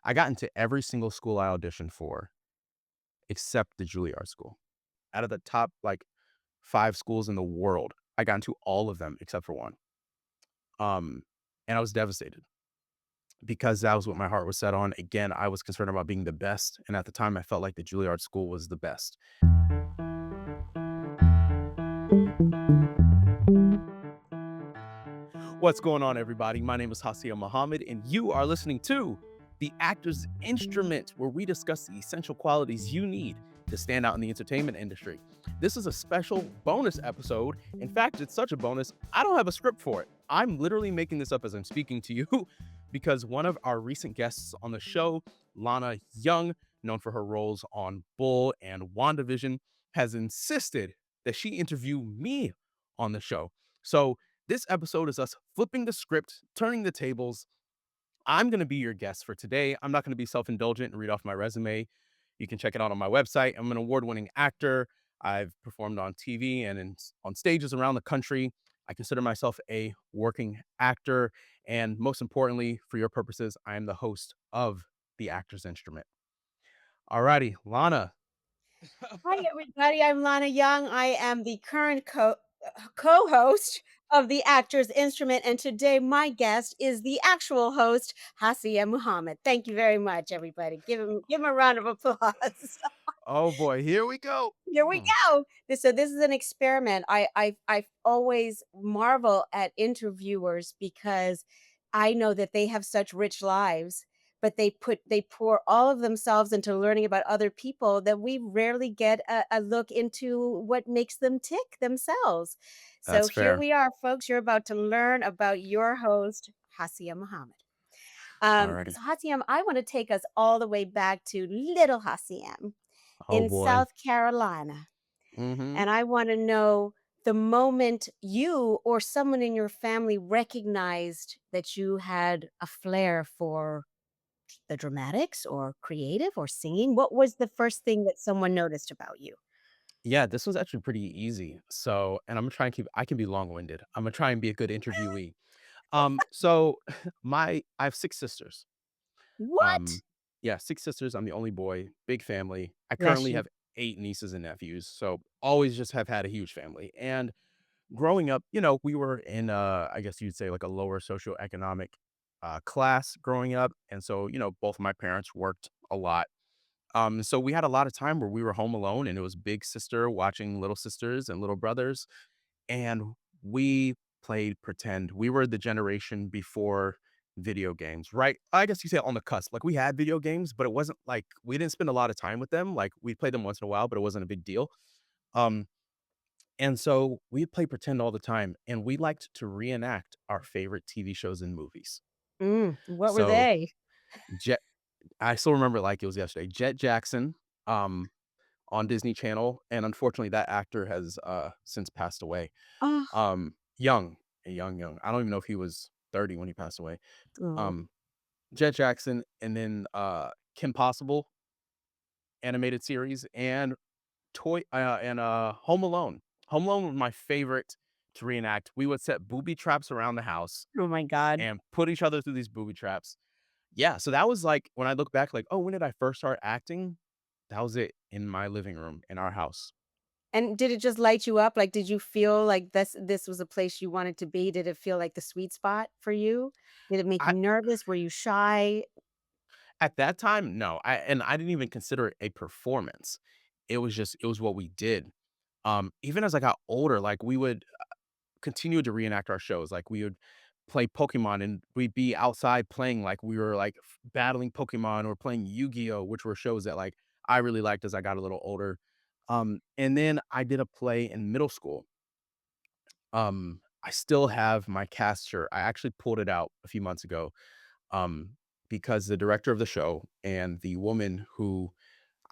I got into every single school I auditioned for except the Juilliard school. Out of the top, like, 5 schools in the world, I got into all of them except for one. Um, and I was devastated because that was what my heart was set on. Again, I was concerned about being the best, and at the time, I felt like the Juilliard school was the best. What's going on, everybody? My name is Hassiem Muhammad, and you are listening to The Actor's Instrument, where we discuss the essential qualities you need to stand out in the entertainment industry. This is a special bonus episode. In fact, it's such a bonus, I don't have a script for it. I'm literally making this up as I'm speaking to you because one of our recent guests on the show, Lana Young, known for her roles on Bull and WandaVision, has insisted that she interview me on the show. So this episode is us flipping the script, turning the tables. I'm going to be your guest for today. I'm not going to be self indulgent and read off my resume. You can check it out on my website. I'm an award winning actor. I've performed on TV and on stages around the country. I consider myself a working actor. And most importantly, for your purposes, I am the host of The Actor's Instrument. All righty, Lana. Hi, everybody. I'm Lana Young. I am the current co-host of the Actor's Instrument, and today my guest is the actual host, Hassiem Muhammad. Thank you very much, everybody. Give him a round of applause. Oh boy, here we go. Here we go. This is an experiment. I always marvel at interviewers because I know that they have such rich lives, but they pour all of themselves into learning about other people that we rarely get a look into what makes them tick themselves. So That's here fair. we are, folks. You're about to learn about your host, Hassiem Muhammad. Alrighty. So Hassiem, I want to take us all the way back to little Hassiem Oh in boy. South Carolina. Mm-hmm. And I wanna know the moment you or someone in your family recognized that you had a flair for the dramatics or creative or singing. What was the first thing that someone noticed about you? Yeah, this was actually pretty easy. So, and I'm gonna try and I can be long-winded. I'm gonna try and be a good interviewee. So I have 6 sisters. What? Um, yeah, 6 sisters. I'm the only boy, big family. I Bless currently you. have 8 nieces and nephews, so always just have had a huge family. And growing up, we were in I guess you'd say like a lower socioeconomic class growing up. And so, both of my parents worked a lot. So we had a lot of time where we were home alone and it was big sister watching little sisters and little brothers. And we played pretend. We were the generation before video games, right? I guess you say on the cusp. Like we had video games, but it wasn't like we didn't spend a lot of time with them. Like we played them once in a while, but it wasn't a big deal. Um, and so we play pretend all the time, and we liked to reenact our favorite TV shows and movies. What were So they? Jet, I still remember it like it was yesterday. Jet Jackson, um, on Disney Channel, and unfortunately, that actor has since passed away. Oh, Young, young. I don't even know if he was 30 when he passed away. oh. Um, Jet Jackson, and then Kim Possible animated series, and Home Alone. Home Alone was my favorite to reenact. We would set booby traps around the house Oh my god. and put each other through these booby traps. Yeah, so that was like when I look back, like, oh, when did I first start acting? That was it in my living room in our house. And did it just light you up? Like, did you feel like this was a place you wanted to be? Did it feel like the sweet spot for you? Did it make I you nervous? Were you shy? At that time, no, I didn't even consider it a performance. It was what we did. Even as I got older, like we would continue to reenact our shows. Like we would play Pokemon and we'd be outside playing like we were like battling Pokemon or playing Yu-Gi-Oh, which were shows that like I really liked as I got a little older. And then I did a play in middle school. I still have my cast shirt. I actually pulled it out a few months ago. Um, because the director of the show and the woman who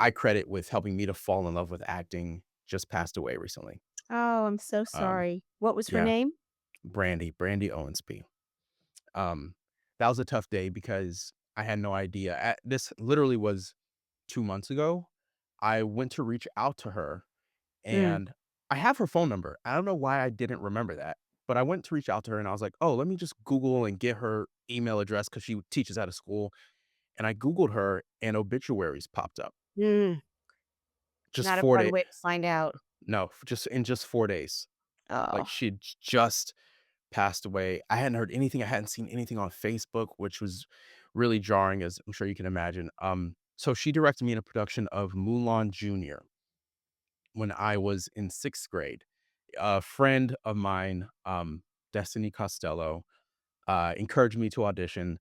I credit with helping me to fall in love with acting just passed away recently. Oh, I'm so Um, sorry. What was her yeah, name? Brandy Owensby. Um, that was a tough day because I had no idea. This literally was 2 months ago. I went to reach out to her, Mm. and I have her phone number. I don't know why I didn't remember that, but I went to reach out to her, and I was like, "Oh, let me just Google and get her email address because she teaches at a school." and I Googled her and obituaries popped up. Mm, Just not a 4 fun days. way to find out. No, just in just 4 days. Like, Oh. she'd just passed away. I hadn't heard anything, I hadn't seen anything on Facebook, which was really jarring, as I'm sure you can imagine. So she directed me in a production of Mulan Junior when I was in 6th grade. A friend of mine, Destiny Costello, encouraged me to audition,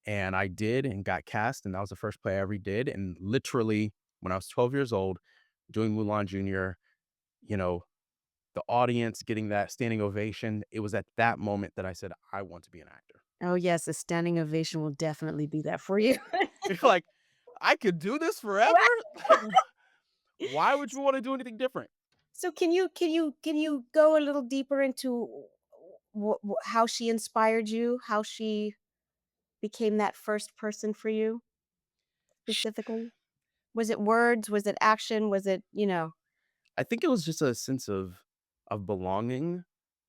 and I did and got cast, and that was the first play I ever did, and literally, when I was 12 years old, doing Mulan Junior, you know, the audience getting that standing ovation, it was at that moment that I said, "I want to be an actor." Oh, yes, a standing ovation will definitely be that for you. You're like, "I could do this forever?" Like, why would you wanna do anything different? So can you go a little deeper into how she inspired you? How she became that first person for you Sh specifically? Was it words? Was it action? Was it? I think it was just a sense of belonging.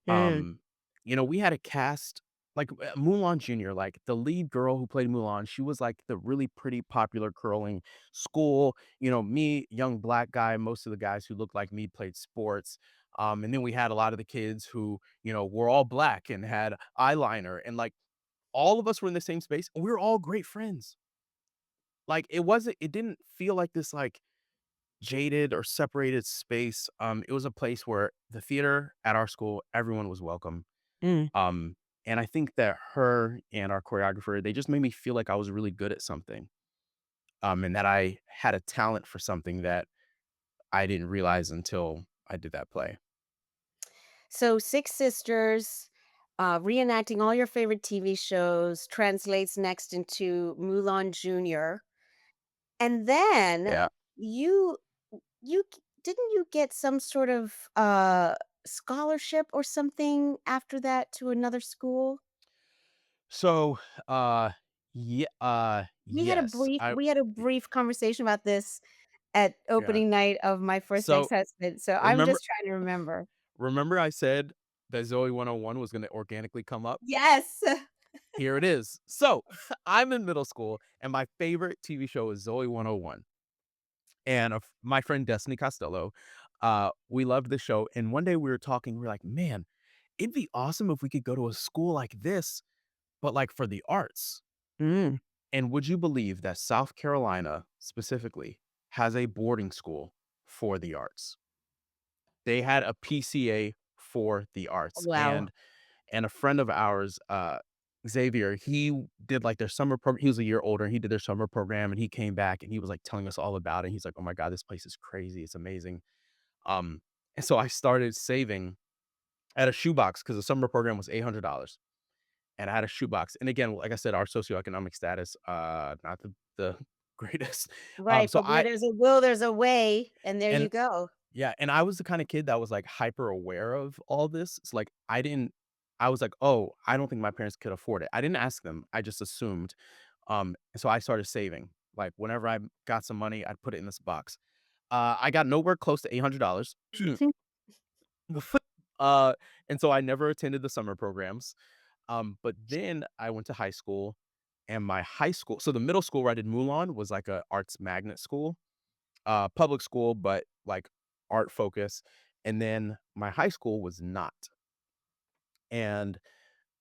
Mm, Um, we had a cast like, Mulan Junior, like, the lead girl who played Mulan, she was, like, the really pretty popular girl in school. Me, young black guy, most of the guys who looked like me played sports. And then we had a lot of the kids who, were all black and had eyeliner, and, like, all of us were in the same space, and we were all great friends. Like, it didn't feel like this, like, jaded or separated space. It was a place where the theater at our school, everyone was welcome. mm. Um, and I think that her and our choreographer, they just made me feel like I was really good at something. And that I had a talent for something that I didn't realize until I did that play. So Six Sisters, reenacting all your favorite TV shows, translates next into Mulan Junior. And then Yeah. you didn't you get some sort of scholarship or something after that to another school? So, yeah, We had a yes, brief we had a brief conversation about this at yeah. opening night of My First So Ex-Husband, so I'm remember, just trying to remember. remember I said that Zoe 101 was going to organically come up? Yes. Here it is. So I'm in middle school, and my favorite TV show is Zoe 101. And my friend Destiny Costello, we loved the show. And one day we were talking, we were like, man, it'd be awesome if we could go to a school like this, but like for the arts. Mm. And would you believe that South Carolina specifically has a boarding school for the arts? They had a PCA for the arts. Wow. And a friend of ours, Xavier, he did like their summer program. He was a year older, and he did their summer program, and he came back and he was like telling us all about it. He's like, "Oh my god, this place is crazy. It's amazing." Um, and so I started saving at a shoebox because the summer program was $800, and I had a shoebox. And again, like I said, our socioeconomic status, not the greatest. Right, So but where I there's a will, there's a way, and there and you go. Yeah, and I was the kinda kid that was, like, hyper aware of all this. So, like, I was like, "Oh, I don't think my parents could afford it." I didn't ask them, I just assumed. And so I started saving. Like, whenever I got some money, I'd put it in this box. I got nowhere close to $800. Uh, and so I never attended the summer programs. But then I went to high school, and my high school, so the middle school where I did Mulan was like a arts magnet school, public school, but like art focus. And then my high school was not. And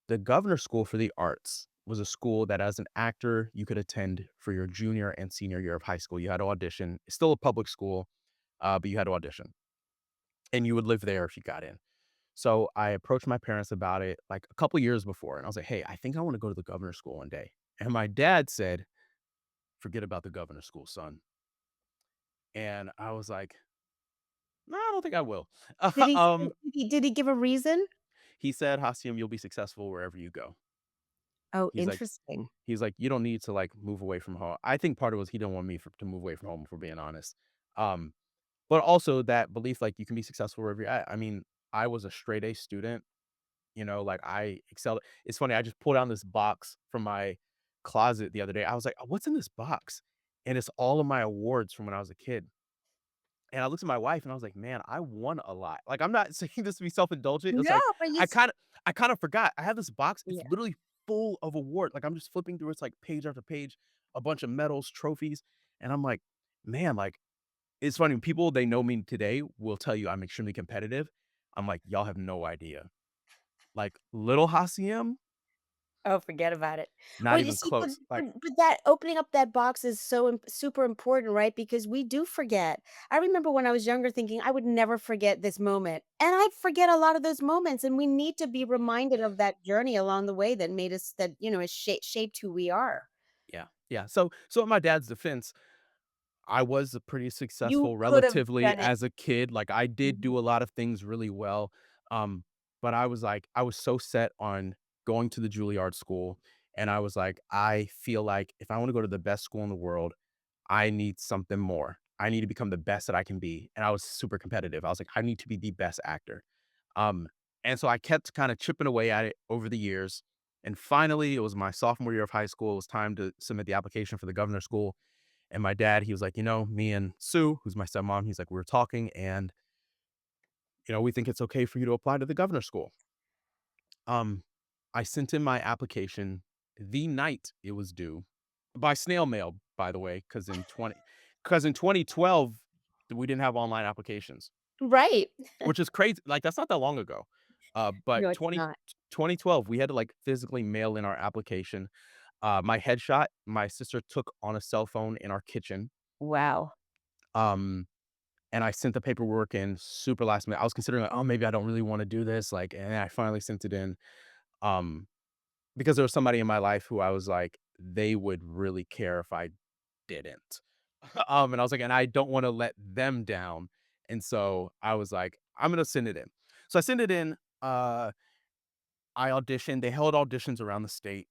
the Governor School for the Arts was a school that, as an actor, you could attend for your junior and senior year of high school. You had to audition. It's still a public school, but you had to audition, and you would live there if you got in. So I approached my parents about it like a couple years before, and I was like, "Hey, I think I want to go to the Governor School one day." And my dad said, "Forget about the Governor School, son." And I was like, "No, I don't think I will." Did he um, did he give a reason? he said, "Hassiem, you'll be successful wherever you go." Oh, He's like, interesting. "You don't need to like move away from home." I think part of it was he didn't want me to move away from home, for being honest. Um, but also that belief, like you can be successful wherever you're at. I mean, I was a straight A student. Like I excelled. It's funny. I just pulled out this box from my closet the other day. I was like, "What's in this box?" And it's all of my awards from when I was a kid. And I looked at my wife and I was like, "Man, I won a lot." Like, I'm not saying this to be self-indulgent. It's No, like but you I kinda I kinda forgot. I have this box, it's yeah. literally full of award. Like, I'm just flipping through, it's like page after page. a bunch of medals, trophies, and I'm like, man, like it's funny, people they know me today will tell you I'm extremely competitive. I'm like, y'all have no idea. Like little Hassiem, Oh, forget about it. not Well, you even see, close. Like, but that opening up that box is so super important, right? Because we do forget. I remember when I was younger thinking I would never forget this moment, and I forget a lot of those moments, and we need to be reminded of that journey along the way that made us that, has shaped who we are. yeah, yeah. So in my dad's defense, I was a pretty You successful could have relatively done it. as a kid. Like I did Mhm. do a lot of things really well. Um, but I was like, I was so set on going to the Juilliard school. And I was like, I feel like if I want to go to the best school in the world, I need something more. I need to become the best that I can be. And I was super competitive. I was like, I need to be the best actor. Um, and so I kept kind of chipping away at it over the years. And finally, it was my sophomore year of high school. It was time to submit the application for the governor's school. And my dad, he was like, me and Sue, who's my stepmom, he's like, we were talking and, we think it's okay for you to apply to the governor's school. Um, I sent in my application the night it was due by snail mail, by the way, because in 2012 we didn't have online applications, Right. which is crazy. Like that's not that long ago. But No, it's not. 2012 we had to like physically mail in our application. My headshot, my sister took on a cell phone in our kitchen. Wow. Um, and I sent the paperwork in super last minute. I was considering like, oh, maybe I don't really want to do this. Like, and I finally sent it in. Um, because there was somebody in my life who I was like, they would really care if I didn't. And I was like, and I don't want to let them down. And so I was like, I'm gonna send it in. So I sent it in. I auditioned. They held auditions around the state.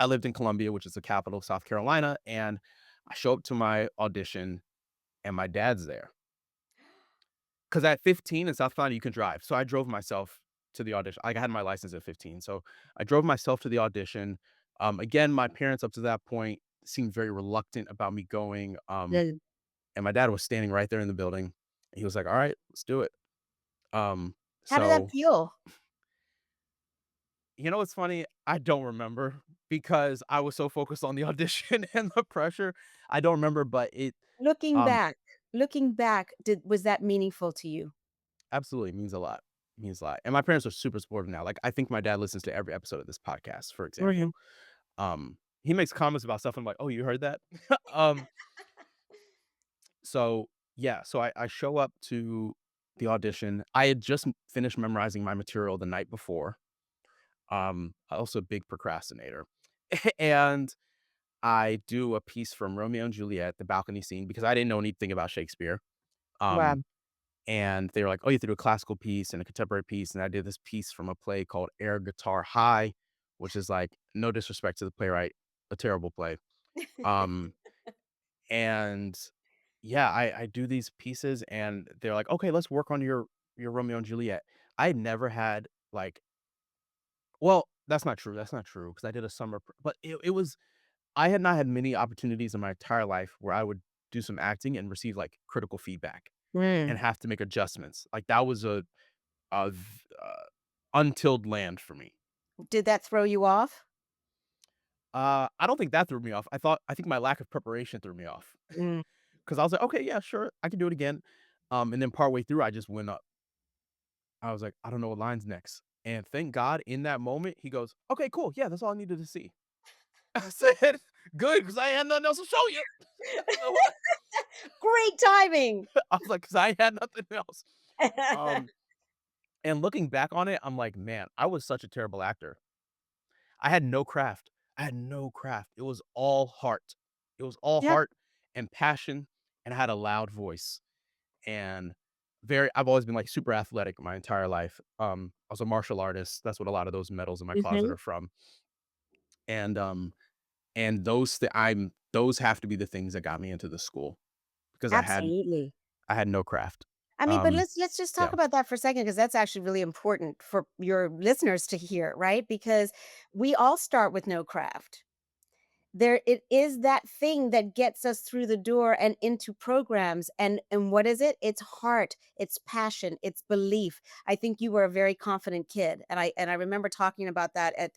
I lived in Columbia, which is the capital of South Carolina, and I show up to my audition, and my dad's there. 'Cause at 15 in South Carolina, you can drive. So I drove myself to the audition. Like, I had my license at 15. So I drove myself to the audition. Again, my parents up to that point seemed very reluctant about me going. The And my dad was standing right there in the building. He was like, "All right, let's do it." Um, How did that so feel? what's funny? I don't remember because I was so focused on the audition and the pressure. I don't remember, but Looking um, back looking back, did was that meaningful to you? absolutely means a lot. Means a lot. And my parents are super supportive now. Like, I think my dad listens to every episode of this podcast, for example. Mhm. He makes comments about stuff. I'm like, "Oh, you heard that?" Um, so yeah, so I show up to the audition. I had just finished memorizing my material the night before. Also a big procrastinator. And I do a piece from Romeo and Juliet, the balcony scene, because I didn't know anything about Shakespeare. Wow. Um, and they were like, "Oh, you have to do a classical piece and a contemporary piece." And I did this piece from a play called Air Guitar High, which is like no disrespect to the playwright, a terrible play. Um, and yeah, I do these pieces and they're like, "Okay, let's work on your Romeo and Juliet." I had never had like well, that's not true. That's not true because I did a but it was I had not had many opportunities in my entire life where I would do some acting and receive like critical feedback and Mm. have to make adjustments. Like that was a untilled land for me. Did that throw you off? I don't think that threw me off. I think my lack of preparation threw me off Mm. because I was like, okay, yeah, sure, I can do it again. And then partway through, I just went up. I was like, I don't know what line's next. And thank God in that moment, he goes, okay, cool. Yeah, that's all I needed to see. I said, good, because I had nothing else to show you. Great timing. I was like, because I had nothing else. Um, and looking back on it, I'm like, man, I was such a terrible actor. I had no craft. I had no craft. It was all heart. It was all Yep, heart and passion, and I had a loud voice. And I've always been like super athletic my entire life. I was a martial artist. That's what a lot of those medals in my closet mhm, are from. And those have to be the things that got me into the school because absolutely. I had no craft. I mean, but Um, let's just talk yeah. about that for a second because that's actually really important for your listeners to hear, right? Because we all start with no craft. There it is that thing that gets us through the door and into programs, and what is it? It's heart, it's passion, it's belief. I think you were a very confident kid, and I remember talking about that at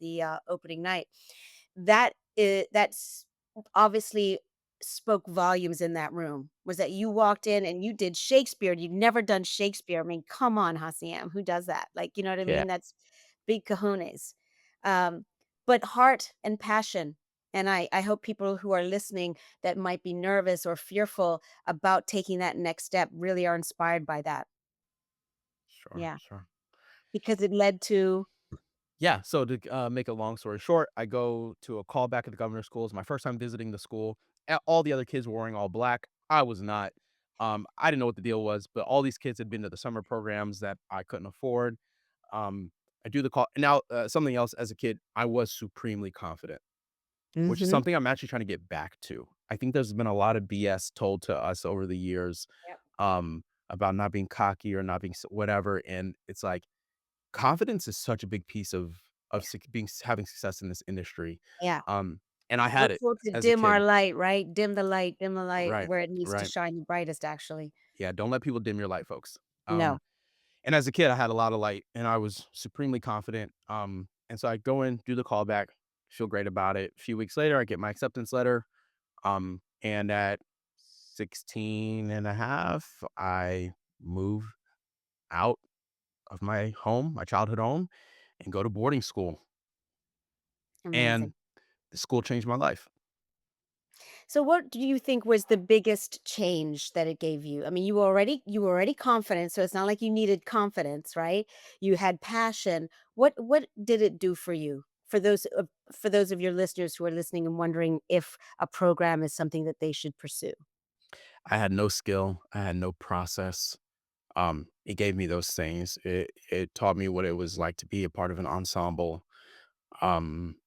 the, opening night. That is that's obviously spoke volumes in that room was that you walked in and you did Shakespeare. You'd never done Shakespeare. I mean, come on, Hassiem, who does that? Like, you know what I Yeah, mean? That's big cojones. Um, but heart and passion. And I hope people who are listening that might be nervous or fearful about taking that next step really are inspired by that. sure, Yeah. sure. Because it led to Yeah, so to make a long story short, I go to a callback at the governor's school. It's my first time visiting the school. All the other kids were wearing all black. I was not. I didn't know what the deal was, but all these kids had been to the summer programs that I couldn't afford. Um, I do the call. Now, something else as a kid, I was supremely confident, which is Mhm. something I'm actually trying to get back to. I think there's been a lot of BS told to us over the years, Yep. about not being cocky or not being whatever. And it's like, confidence is such a big piece of Yeah. having success in this industry, Yeah. um, and I We're had it told to as a dim our kid. light, right? Dim the light Right, where it needs to right. shine the brightest, actually. Yeah, don't let people dim your light, folks. No. And as a kid, I had a lot of light, and I was supremely confident, and so I go in, do the callback, feel great about it. A few weeks later, I get my acceptance letter, and at 16 and a half, I move out of my home, my childhood home, and go to boarding school, Amazing. and the school changed my life. So what do you think was the biggest change that it gave you? I mean, you were already confident, so it's not like you needed confidence, right? You had passion. What did it do for you? For those of your listeners who are listening and wondering if a program is something that they should pursue. I had no skill, I had no process. It gave me those things. It taught me what it was like to be a part of an ensemble. Um,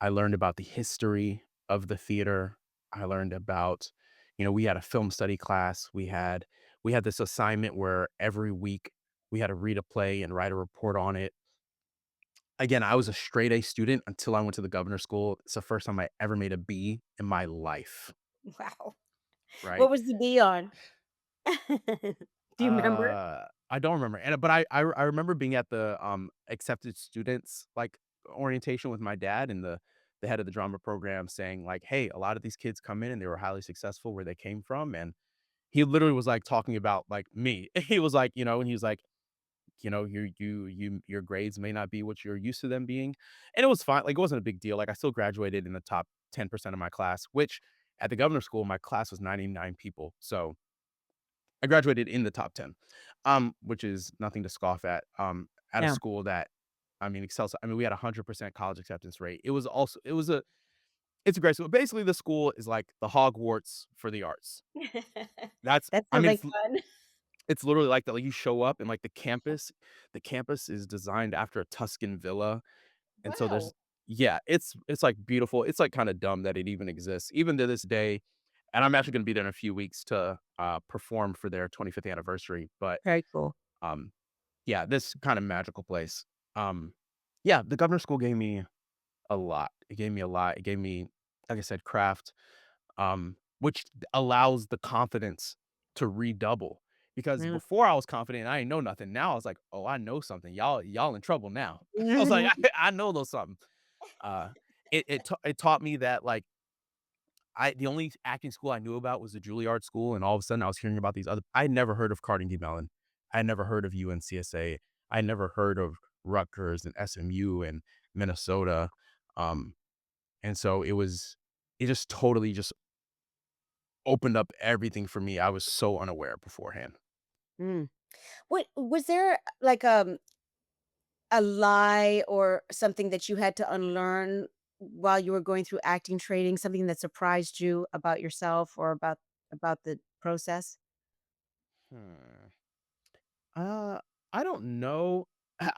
I learned about the history of the theater. I learned about, we had a film study class. We had this assignment where every week we had to read a play and write a report on it. Again, I was a straight A student until I went to the governor's school. It's the first time I ever made a B in my life, Wow. right? What was the B on? Do you remember? I don't remember, and but I remember being at the, accepted students, like, orientation with my dad and the head of the drama program saying, like, "Hey, a lot of these kids come in and they were highly successful where they came from," and he literally was, like, talking about, like, me. He was like, and he was like, Your grades may not be what you're used to them being," and it was fine, like, it wasn't a big deal, like, I still graduated in the top 10% of my class, which at the governor's school, my class was 99 people, so I graduated in the top 10, which is nothing to scoff at a No. school that, I mean, excels. I mean, we had 100% college acceptance rate. It's a great school. Basically, the school is like the Hogwarts for the arts. That I sounds mean, like fun. it's literally like that. Like you show up and like the campus is designed after a Tuscan villa, and so Wow. yeah, it's like beautiful. It's like kind of dumb that it even exists, even to this day. And I'm actually going to be there in a few weeks to perform for their 25th anniversary. But Very cool. um, yeah, this kind of magical place. Um, yeah, the governor's school gave me a lot. It gave me a lot. It gave me, like I said, craft, which allows the confidence to redouble. Because Mm. before I was confident, I didn't know nothing. Now I was like, oh, I know something. Y'all in trouble now. I was like, Mhm. I know those something. Uh, it taught me that like the only acting school I knew about was the Juilliard school, and all of a sudden I was hearing about these other. I had never heard of Carnegie Mellon. I had never heard of UNCSA. I had never heard of Rutgers and SMU and Minnesota. Um, and so it just totally just opened up everything for me. I was so unaware beforehand. Mm. What was there like, a lie or something that you had to unlearn while you were going through acting training, something that surprised you about yourself or about the process? Hmm. Uh, I don't know.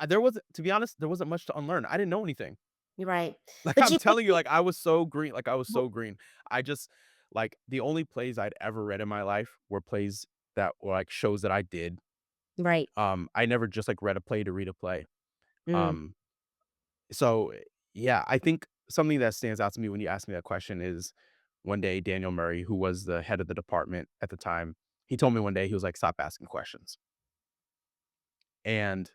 There wasn't, to be honest, there wasn't much to unlearn. I didn't know anything. You're right. Like, But I'm you think telling you, like, I was so green, like, I was w so green. I just like, the only plays I'd ever read in my life were plays that were, like, shows that I did. right. I never just, like, read a play to read a play. Mm, Um, so, yeah, I think something that stands out to me when you ask me that question is one day Daniel Murray, who was the head of the department at the time, he told me one day, he was like, "Stop asking questions." And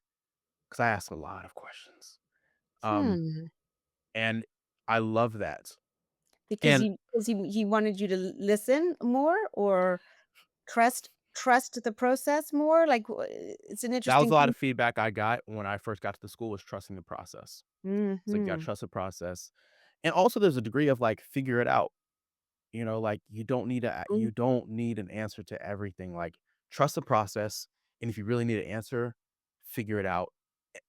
because I ask a lot of questions. Um, hmm. and I love that. Because And he wanted you to listen more or trust the process more? Like, it's an that was interesting a lot thing. of feedback I got when I first got to the school was trusting the process. It's like, you gotta Mhm. trust the process. And also there's a degree of like, figure it out. Like Mm, you don't need an answer to everything. Like, trust the process. And if you really need an answer, figure it out.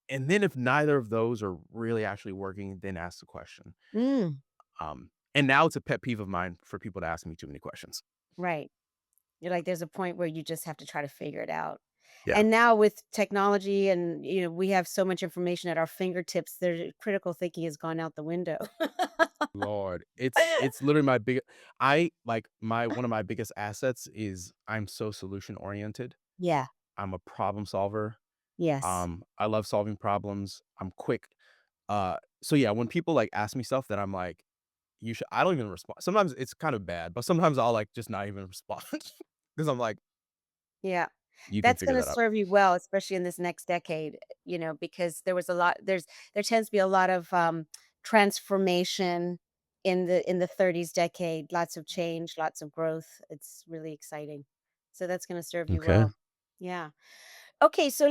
And then if neither of those are really actually working, then ask the question. mm, And now it's a pet peeve of mine for people to ask me too many questions. right. You're like, there's a point where you just have to try to figure it out. Yeah. And now with technology and, we have so much information at our fingertips, their critical thinking has gone out the window. Lord, it's literally my big I like my one of my biggest assets is I'm so solution oriented. Yeah. I'm a problem solver. Yes. I love solving problems. I'm quick. So yeah, when people like ask me stuff that I'm like, you should I don't even respond. Sometimes it's kind of bad, but sometimes I'll like just not even respond because I'm like, Yeah. you can That's figure gonna that out. serve you well, especially in this next decade, because there tends to be a lot of, transformation in the 30s decade, lots of change, lots of growth. It's really exciting. So that's gonna serve you Okay. well. Yeah. Okay, so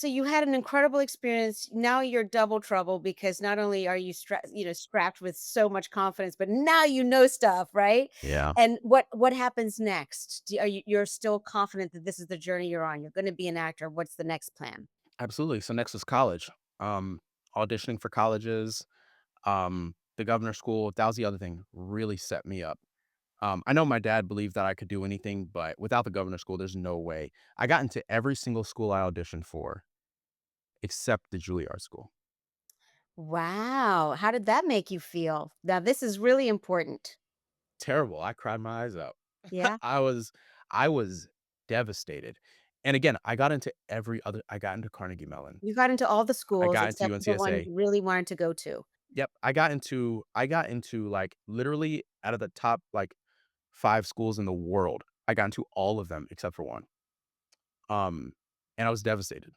you had an incredible experience. Now you're double trouble because not only are you strapped with so much confidence, but now you know stuff, right? Yeah. And what happens next? You're still confident that this is the journey you're on. You're going to be an actor. What's the next plan? Absolutely. So next is college. Um, Auditioning for colleges, the governor school, that was the other thing, really set me up. I know my dad believed that I could do anything, but without the governor school, there's no way. I got into every single school I auditioned for except the Juilliard school. Wow, how did that make you feel? Now this is really important. Terrible. I cried my eyes out. Yeah, I was devastated. And again, I got into Carnegie Mellon. you got into all the I schools got into except for the one UNCSA. you really wanted to go to. Yep. I got into like literally out of the top like 5 schools in the world. I got into all of them except for one. Um, and I was devastated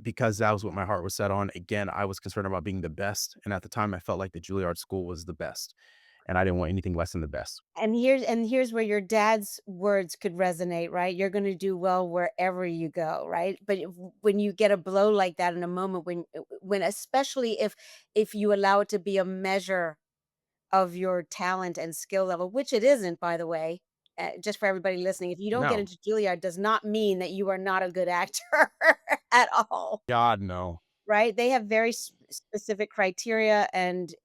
because that was what my heart was set on. Again, I was concerned about being the best. And at the time I felt like the Juilliard school was the best. And I didn't want anything less than the best. And here's where your dad's words could resonate, right? You're gonna do well wherever you go, right? But when you get a blow like that in a moment when especially if you allow it to be a measure of your talent and skill level, which it isn't, by the way, just for everybody listening, if you don't get No. into Juilliard does not mean that you are not a good actor at all. God, no. Right? They have very specific criteria, and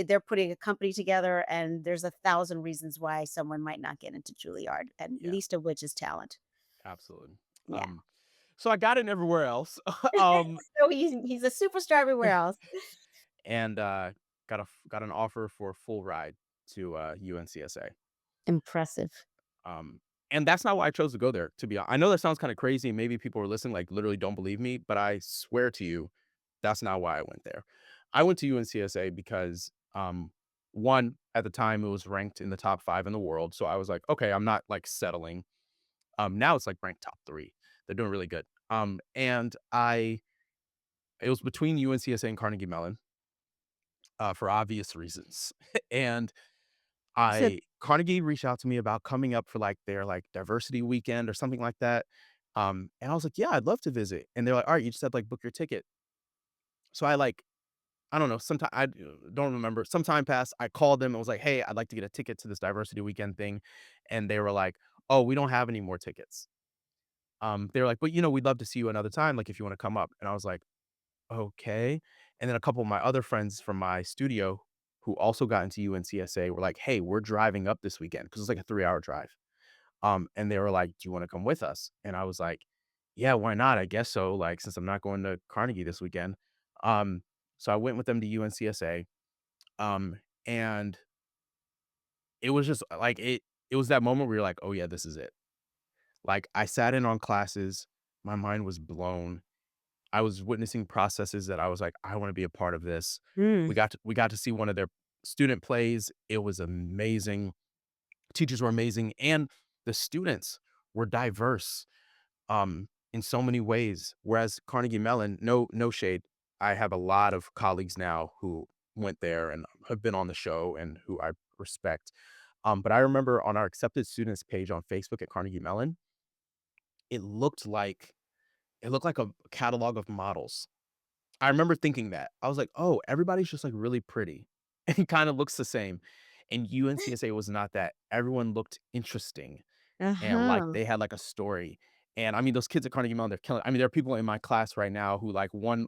they're putting a company together, and there's 1,000 reasons why someone might not get into Juilliard, and Yeah, least of which is talent. absolutely. Yeah. So I got in everywhere else. um, So he's a superstar everywhere else. and got an offer for a full ride to UNCSA. Impressive. Um, and that's not why I chose to go there. To be honest, I know that sounds kind of crazy, and maybe people are listening like literally don't believe me, but I swear to you, that's not why I went there. I went to UNCSA because one at the time it was ranked in the top 5 in the world, so I was like, okay, I'm not like settling. Now it's like ranked top 3. They're doing really good. And I It was between UNCSA and Carnegie Mellon, for obvious reasons. And So I Carnegie reached out to me about coming up for, like, their, like, diversity weekend or something like that. And I was like, "Yeah, I'd love to visit." And they're like, "Alright, you just have to, like, book your ticket." So I don't know, sometime don't remember. Some time passed, I called them and was like, "Hey, I'd like to get a ticket to this diversity weekend thing." And they were like, "Oh, we don't have any more tickets." They were like, "But, we'd love to see you another time, like, if you wanna come up." And I was like, "Okay." And then a couple of my other friends from my studio who also got into UNCSA were like, "Hey, we're driving up this weekend," because it's like a 3-hour drive. And they were like, "Do you wanna come with us?" And I was like, "Yeah, why not? I guess so, like, since I'm not going to Carnegie this weekend." Um, so I went with them to UNCSA, and it was just, like, it was that moment where you're like, "Oh, yeah, this is it." Like, I sat in on classes, my mind was blown. I was witnessing processes that I was like, "I wanna be a part of this." mm, We got to see one of their student plays. It was amazing. Teachers were amazing, and the students were diverse, in so many ways, whereas Carnegie Mellon, no shade, I have a lot of colleagues now who went there and have been on the show and who I respect. But I remember on our accepted students page on Facebook at Carnegie Mellon, it looked like it looked like a catalog of models. I remember thinking that. I was like, "Oh, everybody's just, like, really pretty and kinda looks the same." And UNCSA was not that. Everyone looked interesting and like Uh-huh. they had, like, a story. And I mean, those kids at Carnegie Mellon, they're killing I mean, there are people in my class right now who, like, one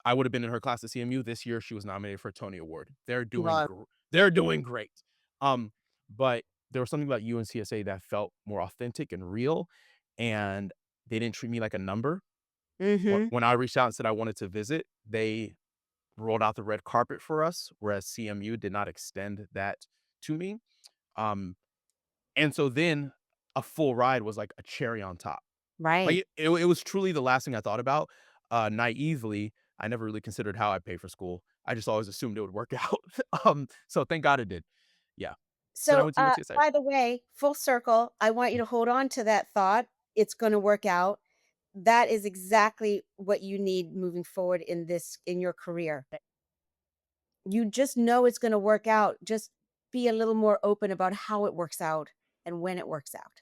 I would have been in her class at CMU this year, she was nominated for a Tony Award. Wow. They're doing great. Um, but there was something about UNCSA that felt more authentic and real, and they didn't treat me like a number. Mhm. When I reached out and said I wanted to visit, they rolled out the red carpet for us, whereas CMU did not extend that to me. Um, and so then a full ride was like a cherry on top. Like, Right. it was truly the last thing I thought about. Naively, I never really considered how I pay for school. I just always assumed it would work out. So thank God it did. Yeah. So then I So, went to UTSA. by the way, full circle, I want you to hold on to that thought. It's gonna work out. That is exactly what you need moving forward in your career. You just know it's gonna work out. Just be a little more open about how it works out and when it works out.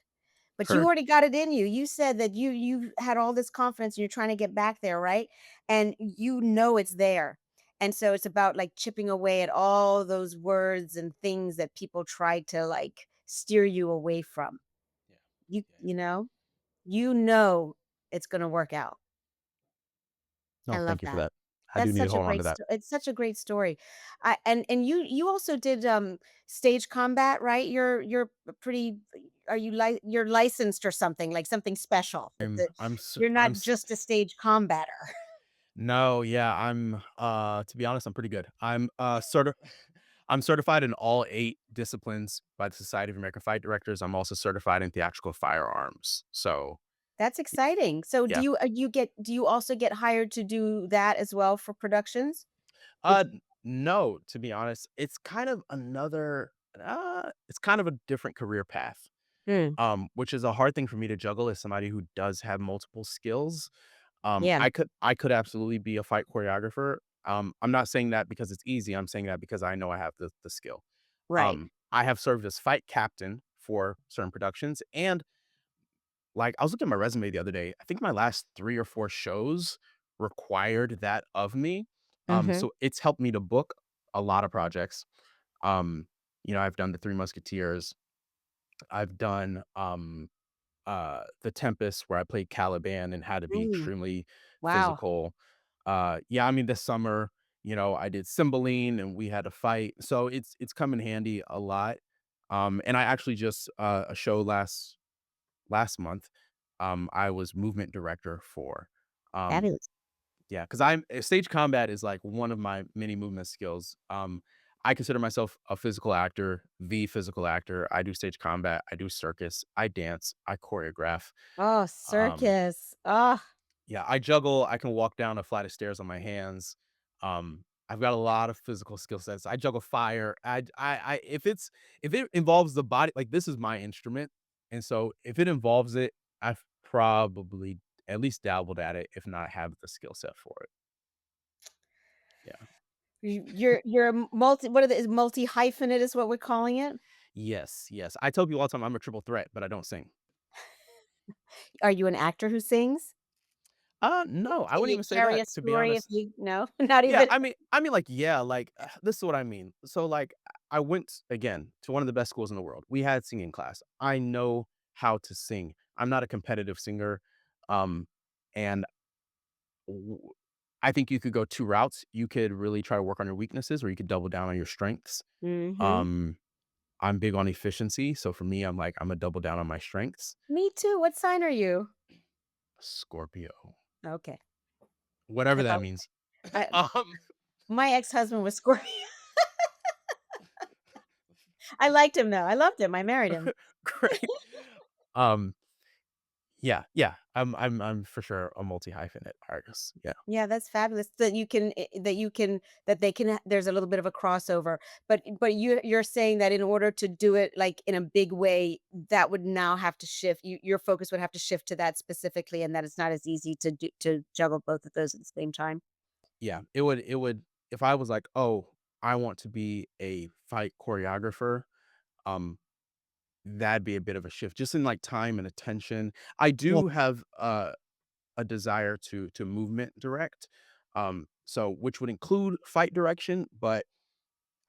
But you Heard. already got it in you. You said that you had all this confidence and you're trying to get back there, right? And you know it's there. And so it's about like chipping away at all those words and things that people try to like steer you away from. Yeah. You Yeah, yeah. you know, you know it's going to work out. I No, love thank you for that. that. I do That's need to such a hold on to great that. it's such a great story. And you also did stage combat, right? You're pretty are you you're licensed or something, like something special. You're I'm not s just a stage combatter. No, yeah, to be honest, I'm pretty good. I'm certified in all 8 disciplines by the Society of American Fight Directors. I'm also certified in theatrical firearms. So, That's y exciting. So yeah. do you also get hired to do that as well for productions? Would you No, to be honest, it's kind of a different career path, Mm, which is a hard thing for me to juggle as somebody who does have multiple skills. yeah, I could absolutely be a fight choreographer. I'm not saying that because it's easy. I'm saying that because I know I have the skill. right. I have served as fight captain for certain productions, and like I was looking at my resume the other day. I think my last 3 or 4 shows required that of me. Mhm. So it's helped me to book a lot of projects. Um, I've done the Three Musketeers. I've done The Tempest, where I played Caliban and had to be Mm, extremely wow. physical. Yeah, I mean, this summer, I did Cymbeline and we had to fight. So it's come in handy a lot. And I actually just a show last month, I was movement director for. Um, Fabulous. yeah, because stage combat is like one of my many movement skills. I consider myself a physical actor, the physical actor. I do stage combat, I do circus, I dance, I choreograph. Oh, Um, circus. Oh, yeah, I juggle, I can walk down a flight of stairs on my hands. I've got a lot of physical skill sets. I juggle fire. If it involves the body, like this is my instrument, and so if it involves it, I've probably at least dabbled at it, if not have the skill set for it. Yeah. you're a multi what are the is multi-hyphenate is what we're calling it? Yes, yes. I tell people all the time I'm a triple threat, but I don't sing. Are you an actor who sings? No, I Can wouldn't you even say carry that, a to be story if honest. you no? Not Yeah, even like, yeah, like, this is what I mean. So, like, I went, again, to one of the best schools in the world. We had singing class. I know how to sing. I'm not a competitive singer, um, and w I think you could go 2 routes. You could really try to work on your weaknesses, or you could double down on your strengths. Mhm. Um, I'm big on efficiency, so for me, I'm like, Imma double down on my strengths. Me too. What sign are you? Scorpio, Okay. I whatever that thought means. I Um, my ex-husband was Scorpio. I liked him though. I loved him. I married him. great. Um Yeah, yeah. I'm for sure a multi-hyphenate artist. Yeah. Yeah, that's fabulous that you can that you can that they can there's a little bit of a crossover. But you're saying that in order to do it like in a big way, that would now have to shift. Your focus would have to shift to that specifically, and that it's not as easy to to juggle both of those at the same time. Yeah. It would if I was like, "Oh," I want to be a fight choreographer, um, that'd be a bit of a shift just in like time and attention. I Yeah. do have a desire to movement direct, so which would include fight direction, but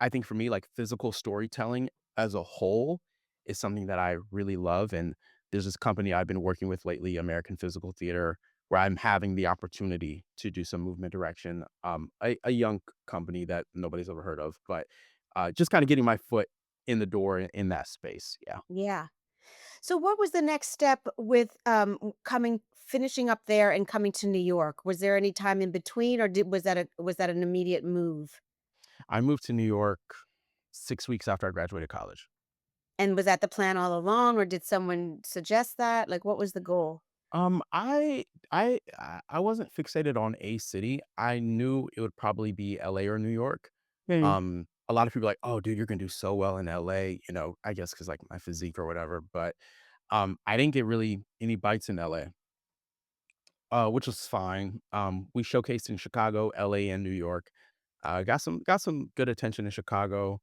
I think for me, like, physical storytelling as a whole is something that I really love, and there's this company I've been working with lately, American Physical Theater, where I'm having the opportunity to do some movement direction, a young company that nobody's ever heard of, but, just kinda getting my foot in the door in that space, yeah. Yeah. So what was the next step with, coming finishing up there and coming to New York? Was there any time in between, or was that an immediate move? I moved to New York 6 weeks after I graduated college. And was that the plan all along, or did someone suggest that? Like, what was the goal? I wasn't fixated on a city. I knew it would probably be LA or New York. Mm. A lot of people are like, "Oh, dude, you're gonna do so well in LA," I guess because like, my physique or whatever, but, I didn't get really any bites in LA, which was fine. We showcased in Chicago, LA, and New York. Got some good attention in Chicago.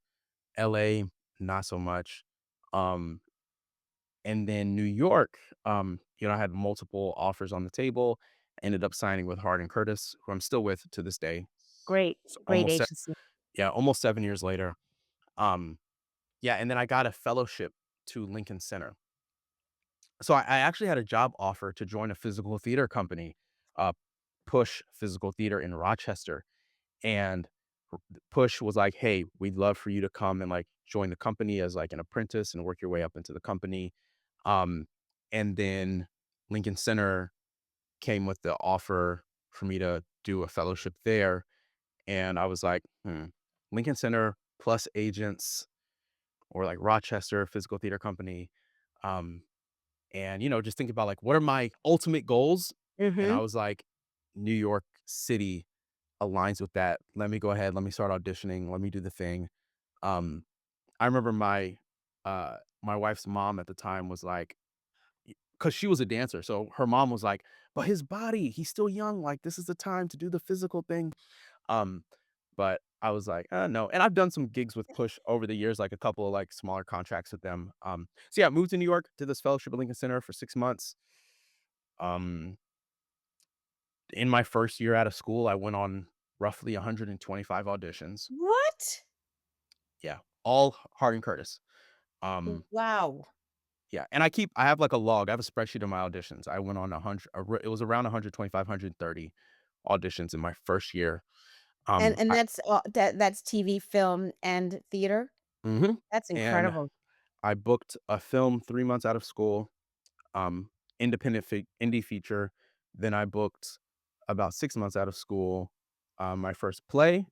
LA, not so much. Um And then New York, I had multiple offers on the table, ended up signing with Hardin Curtis, who I'm still with to this day. Great, So great agency. almost 7 years later. Um, yeah, and then I got a fellowship to Lincoln Center. So I actually had a job offer to join a physical theater company, uh, Push Physical Theater in Rochester, and Push was like, "Hey, we'd love for you to come and, like, join the company as, like, an apprentice and work your way up into the company." Um, and then Lincoln Center came with the offer for me to do a fellowship there, and I was like, "Hmm, Lincoln Center plus agents or, like, Rochester Physical Theater Company." Um, and, just think about, like, what are my ultimate goals? And I Mhm. was like, New York City aligns with that. Let me go ahead, let me start auditioning, let me do the thing. Um, I remember my wife's mom at the time was like, because she was a dancer, so her mom was like, "But his body, he's still young, like, this is the time to do the physical thing." Um, but I was like, no," and I've done some gigs with Push over the years, like, a couple of, like, smaller contracts with them. So yeah, moved to New York, did this fellowship at Lincoln Center for 6 months. Um, in my first year out of school, I went on roughly 125 auditions. What? Yeah, all Hardin Curtis. Um Wow. Yeah, and I have, like, a log, I have a spreadsheet of my auditions. I went on 100 it was around 125, 130 auditions in my first year. And I that's TV, film, and theater? Mhm, That's and incredible. I booked a film 3 months out of school, indie feature, then I booked about 6 months out of school, my first play,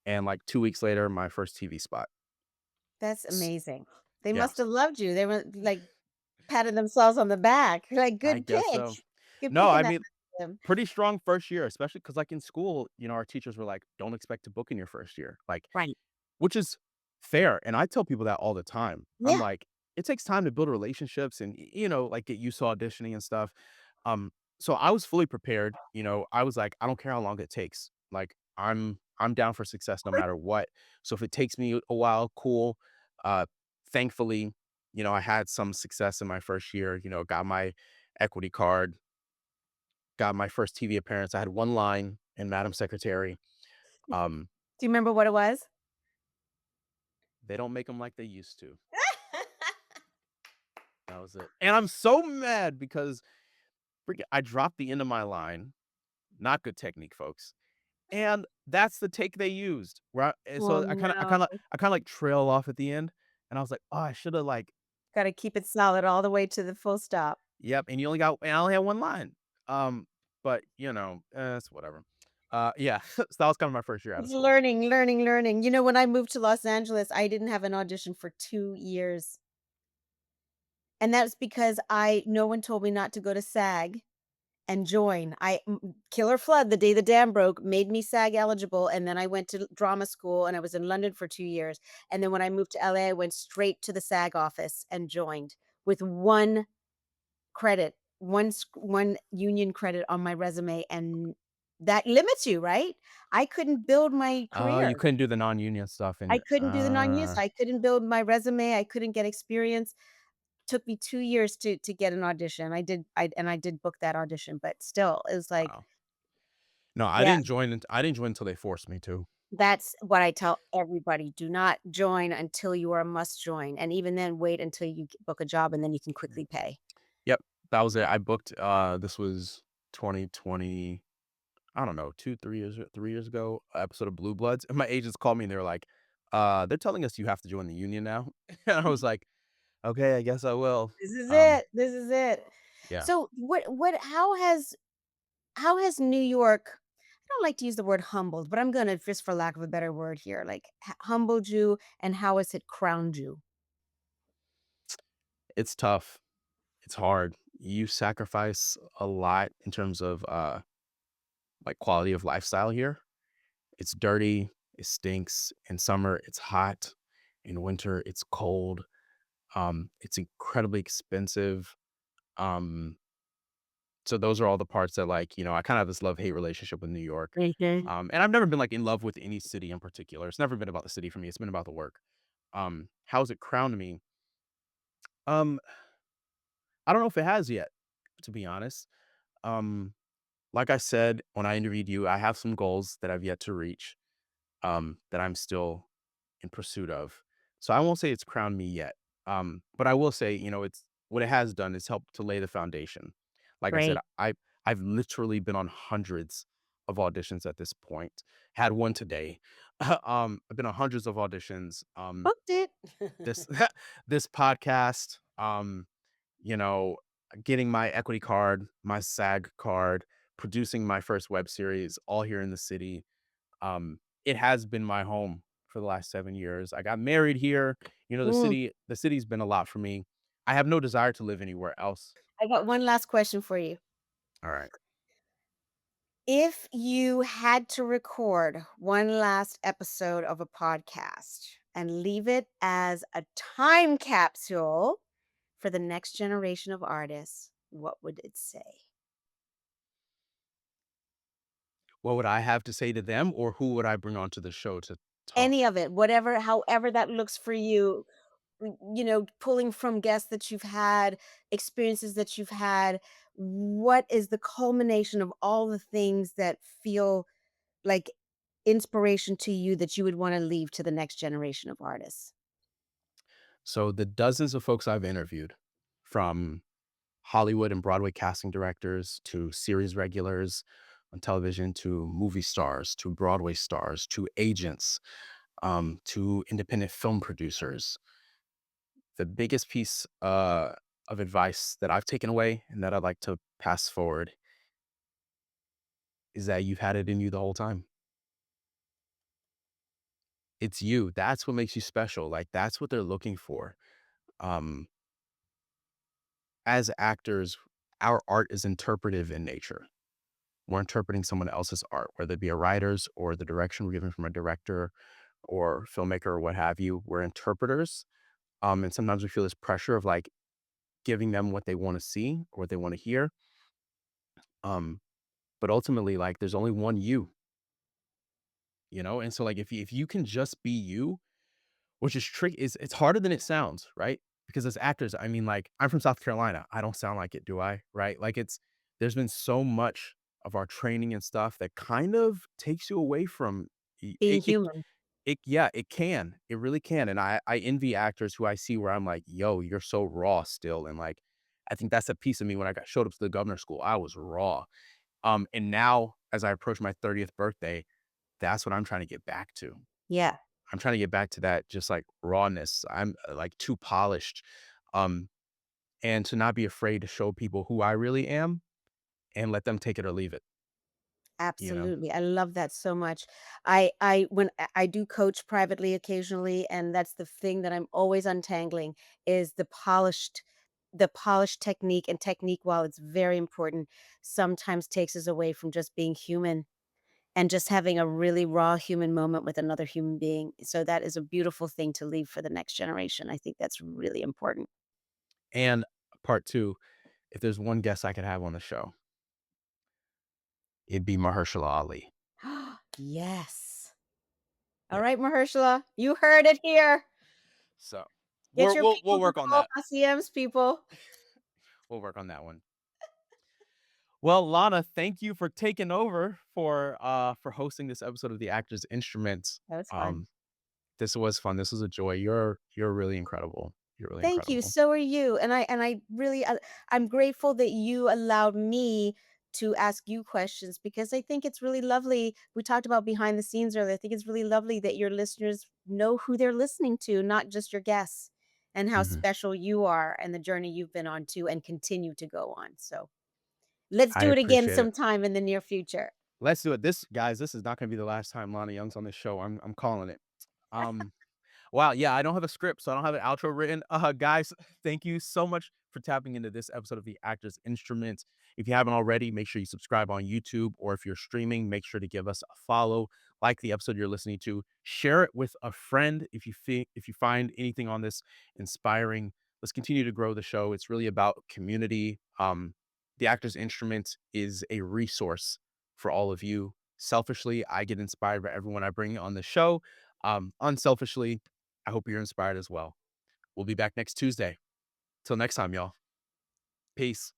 and, like, 2 weeks later, my first TV spot. That's S amazing. They Yeah, must have loved you. They were, like, patting themselves on the back, like, I "Good guess so. pick. Good No, pick in I that mean them." pretty strong first year, especially because like, in school, our teachers were like, "Don't expect to book in your first year." Like, Right. which is fair, and I tell people that all the time. I'm Yeah. like, "It takes time to build relationships and, like, get used to auditioning and stuff." Um, so I was fully prepared, I was like, "I don't care how long it takes." Like, I'm down for success no Great. matter what. So if it takes me a while, cool. Uh, thankfully, I had some success in my first year, got my equity card, got my first TV appearance. I had one line in Madam Secretary. Um, Do you remember what it was? they don't make them like they used to. That was it. And I'm so mad because I dropped the end of my line. Not good technique, folks. And that's the take they used. And Oh, so no. I kind of like trail off at the end. And I was like, oh, I should have like, Gotta keep it solid all the way to the full stop. yep. And I only had one line. But it's whatever. Yeah. So that was kind of my first year out of It's school. learning, learning, learning. You know, when I moved to Los Angeles, I didn't have an audition for 2 years, and that's because I no one told me not to go to SAG and join. Killer Flood, the day the dam broke, made me SAG eligible, and then I went to drama school, and I was in London for 2 years, and then when I moved to LA, I went straight to the SAG office and joined with 1 credit, 1 union credit on my resume, and that limits you, right? I couldn't build my Oh, you career. couldn't do the non-union stuff I and couldn't do the non-use, I couldn't build my resume, I couldn't get experience. Took me 2 years to get an audition. I did book that audition, but still, it was like, wow. No, yeah, I didn't join until they forced me to. that's what I tell everybody, do not join until you are a must join, and even then, wait until you g book a job, and then you can quickly pay. Yep, that was it. I booked, this was 2020, I don't know, 2, 3 years ago, episode of Blue Bloods, and my agents called me and they were like, they're telling us you have to join the union now." And I was like, "Okay, I guess I will." This is Um, it, this is it. yeah. So, what how has New York, I don't like to use the word humbled, but I'm gonna, just for lack of a better word here, like, humbled you, and how has it crowned you? It's tough. It's hard. You sacrifice a lot in terms of, like, quality of lifestyle here. It's dirty, it stinks. In summer, it's hot. In winter, it's cold. It's incredibly expensive. Um, so those are all the parts that, like, I kinda have this love-hate relationship with New York. Mhm. And I've never been, like, in love with any city in particular. It's never been about the city for me, it's been about the work. How's it crowned me? Um, I don't know if it has yet, to be honest. Um, like I said when I interviewed you, I have some goals that I've yet to reach, that I'm still in pursuit of. So I won't say it's crowned me yet. But I will say, it's what it has done is helped to lay the foundation. Like I said, Great. I've literally been on hundreds of auditions at this point. Had one today. I've been on hundreds of auditions. Booked it. This this podcast, you know, getting my equity card, my SAG card, producing my first web series, all here in the city. It has been my home for the last 7 years. I got married here. Mm. The city's been a lot for me. I have no desire to live anywhere else. I got one last question for you. All right. If you had to record one last episode of a podcast and leave it as a time capsule for the next generation of artists, what would it say? What would I have to say to them, or who would I bring onto the show to Any talk? of it, whatever, however that looks for you, pulling from guests that you've had, experiences that you've had, what is the culmination of all the things that feel like inspiration to you that you would wanna leave to the next generation of artists? So the dozens of folks I've interviewed, from Hollywood and Broadway casting directors to series regulars on television to movie stars to Broadway stars to agents, to independent film producers. The biggest piece of advice that I've taken away and that I'd like to pass forward is that you've had it in you the whole time. It's you. That's what makes you special. Like, that's what they're looking for. Um, as actors, our art is interpretive in nature. We're interpreting someone else's art, whether it be a writer's or the direction we're given from a director or filmmaker or what have you. We're interpreters. And sometimes we feel this pressure of like giving them what they want to see or what they want to hear. Um, but ultimately, like there's only one you. And so like if you can just be you, which is tricky, is it's harder than it sounds, right? Because as actors, I mean, like I'm from South Carolina. I don't sound like it, do I? Right? Like there's been so much of our training and stuff that kind of takes you away from Being human. yeah, it can. It really can. And I envy actors who I see where I'm like, yo, you're so raw still. And like I think that's a piece of me when I got showed up to the governor school. I was raw. And now as I approach my 30th birthday, that's what I'm trying to get back to. Yeah, I'm trying to get back to that just like rawness. I'm like too polished. Um, and to not be afraid to show people who I really am and let them take it or leave it, you know? absolutely. I love that so much. I do coach privately occasionally, and that's the thing that I'm always untangling is the polished technique, and technique, while it's very important, sometimes takes us away from just being human and just having a really raw human moment with another human being. So that is a beautiful thing to leave for the next generation. I think that's really important. And part two, if there's one guest I could have on the show, It'd be Mahershala Ali. Yes. All Yeah. right, Mahershala, you heard it here. So Get we're, your we'll people to work on call that. Hassiem's people. We'll work on that one. Well, Lana, thank you for taking over for hosting this episode of The Actor's Instruments. That was fun. Um, this was fun. This was a joy. You're really incredible. You're really Thank you, incredible. so are you, and I really I'm grateful that you allowed me to ask you questions because I think it's really lovely. We talked about behind the scenes earlier. I think it's really lovely that your listeners know who they're listening to, not just your guests, and how Mhm. special you are and the journey you've been on too and continue to go on. So, let's I do it again appreciate it. sometime in the near future. Let's do it. This guys, this is not gonna be the last time Lana Young's on this show. I'm calling it. Um, wow, yeah, I don't have a script, so I don't have an outro written. Guys, thank you so much for tapping into this episode of The Actor's Instruments. If you haven't already, make sure you subscribe on YouTube, or if you're streaming, make sure to give us a follow, like the episode you're listening to, share it with a friend if you find anything on this inspiring. Let's continue to grow the show. It's really about community. The Actor's Instruments is a resource for all of you. Selfishly, I get inspired by everyone I bring on the show. Unselfishly, I hope you're inspired as well. We'll be back next Tuesday. Till next time, y'all. Peace.